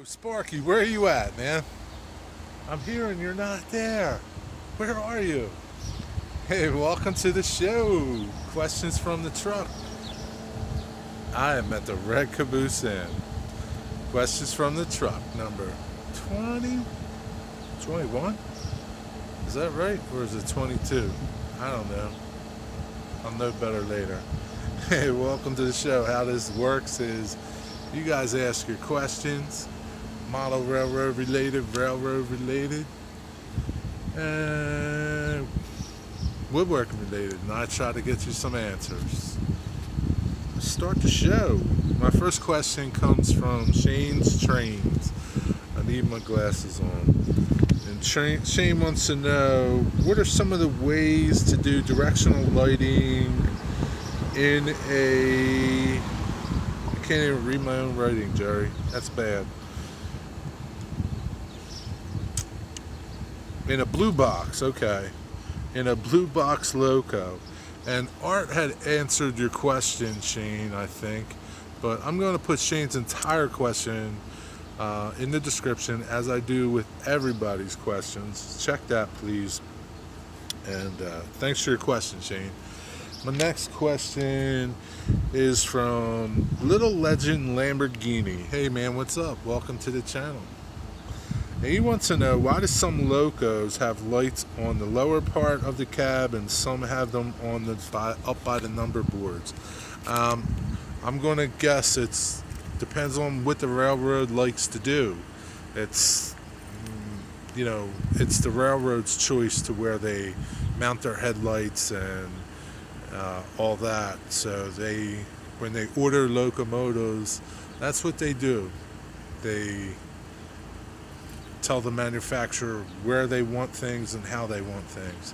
Yo, Sparky, where are you at, man? I'm here and you're not there. Where are you? Hey, welcome to the show. Questions from the truck. I am at the Red Caboose Inn. Questions from the truck, number 20, 21? Is that right? Or is it 22? I don't know. I'll know better later. Hey, welcome to the show. How this works is you guys ask your questions, model railroad related, and woodworking related, and I try to get you some answers. Let's start the show. My first question comes from Shane's Trains. I need my glasses on. And Shane wants to know, what are some of the ways to do directional lighting in a... I can't even read my own writing, Jerry. That's bad. In a blue box, okay. In a blue box loco. And Art had answered your question, Shane, I think. But I'm going to put Shane's entire question in the description, as I do with everybody's questions. Check that, please. And thanks for your question, Shane. My next question is from Little Legend Lamborghini. Hey man, what's up? Welcome to the channel. And he wants to know, why do some locos have lights on the lower part of the cab and some have them on the up by the number boards? I'm going to guess it's depends on what the railroad likes to do. It's it's the railroad's choice to where they mount their headlights and all that. So when they order locomotives, that's what they do. They tell the manufacturer where they want things and how they want things.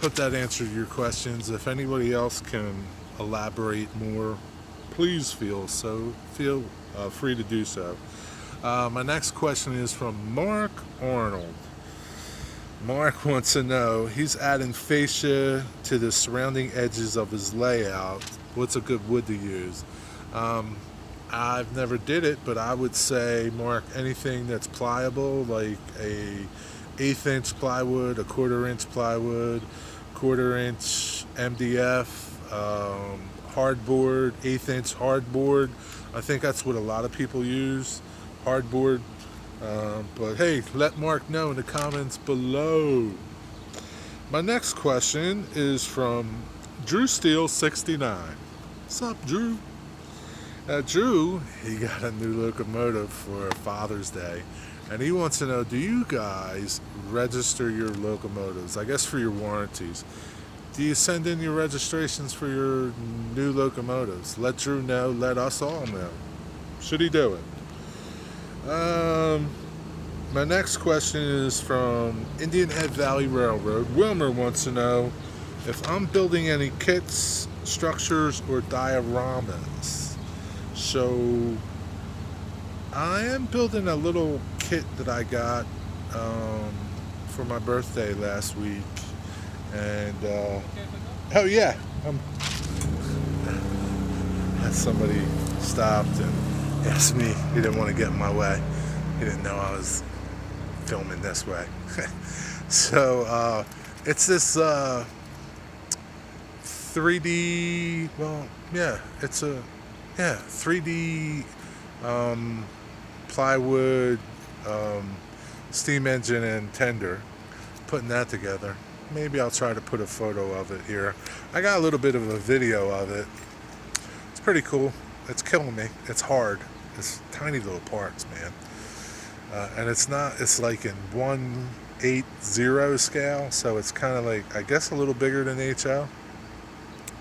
Hope that answered your questions. If anybody else can elaborate more, please feel free to do so. My next question is from Mark Arnold. Mark wants to know, he's adding fascia to the surrounding edges of his layout. What's a good wood to use? I've never did it, but I would say, Mark, anything that's pliable, like a 1/8 inch plywood, a 1/4 inch plywood, 1/4 inch MDF, hardboard, 1/8 inch hardboard. I think that's what a lot of people use, hardboard. But hey, let Mark know in the comments below. My next question is from Drew Steele 69. What's up, Drew? Drew, he got a new locomotive for Father's Day, and he wants to know, do you guys register your locomotives? I guess for your warranties. Do you send in your registrations for your new locomotives? Let Drew know, let us all know. Should he do it? My next question is from Indian Head Valley Railroad. Wilmer wants to know if I'm building any kits, structures, or dioramas. So I am building a little kit that I got for my birthday last week. And oh yeah, somebody stopped and asked me. He didn't want to get in my way. He didn't know I was filming this way. So it's this 3D. Well, yeah, it's a 3D plywood, steam engine and tender. Putting that together. Maybe I'll try to put a photo of it here. I got a little bit of a video of it. It's pretty cool. It's killing me. It's hard. It's tiny little parts, man. And it's like in 1/8 scale, so it's kind of like, I guess, a little bigger than HO,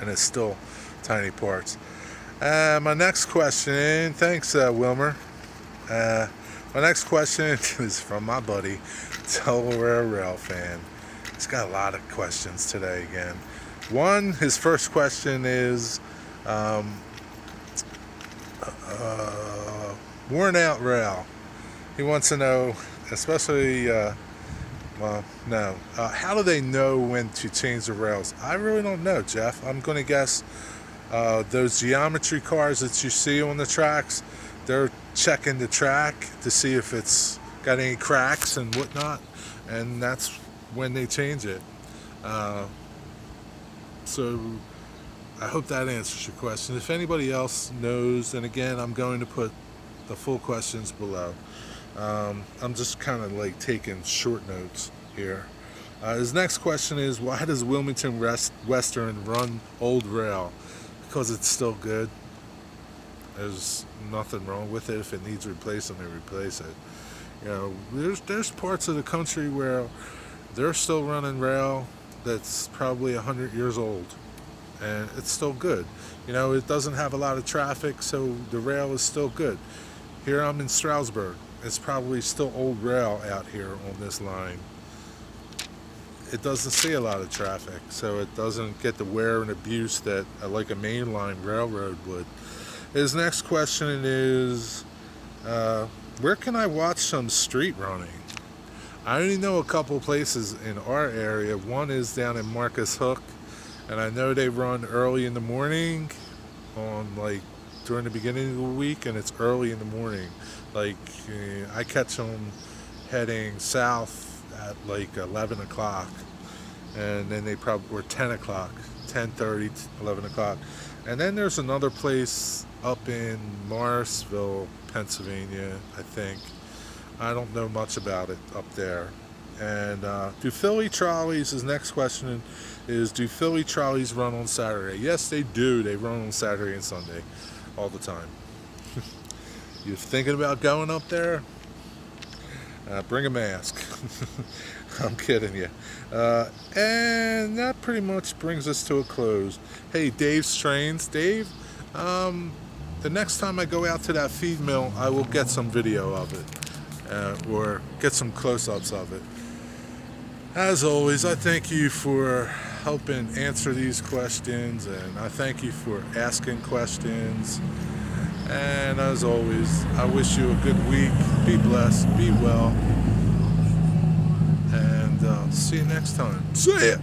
and it's still tiny parts. My next question, thanks Wilmer. My next question is from my buddy, Delaware Rail fan. He's got a lot of questions today again. His first question is, worn out rail. He wants to know, especially, how do they know when to change the rails? I really don't know, Jeff. I'm going to guess those geometry cars that you see on the tracks, they're checking the track to see if it's got any cracks and whatnot, and that's when they change it. So I hope that answers your question. If anybody else knows, and again, I'm going to put the full questions below. I'm just kind of like taking short notes here. His next question is, why does Wilmington Western run old rail? Because it's still good. There's nothing wrong with it. If it needs replacing, they replace it. You know, there's parts of the country where they're still running rail that's probably 100 years old, and it's still good. You know, it doesn't have a lot of traffic, so the rail is still good. Here I'm in Stroudsburg. It's probably still old rail out here on this line. It doesn't see a lot of traffic, so it doesn't get the wear and abuse that like a mainline railroad would. His next question is, where can I watch some street running? I only know a couple places in our area. One is down in Marcus Hook, and I know they run early in the morning on like during the beginning of the week, and it's early in the morning. Like I catch them heading south at like 11 o'clock, and then they probably were 10 o'clock, 10:30, 11 o'clock. And then there's another place up in Morrisville, Pennsylvania, I think. I don't know much about it up there. And do Philly trolleys, his next question is, do Philly trolleys run on Saturday? Yes, they do. They run on Saturday and Sunday all the time. You're thinking about going up there? Bring a mask. I'm kidding you. And that pretty much brings us to a close. Hey, Dave's Trains. Dave, the next time I go out to that feed mill, I will get some video of it, or get some close-ups of it. As always, I thank you for helping answer these questions, and I thank you for asking questions. And as always, I wish you a good week. Be blessed, be well, and see you next time. See ya!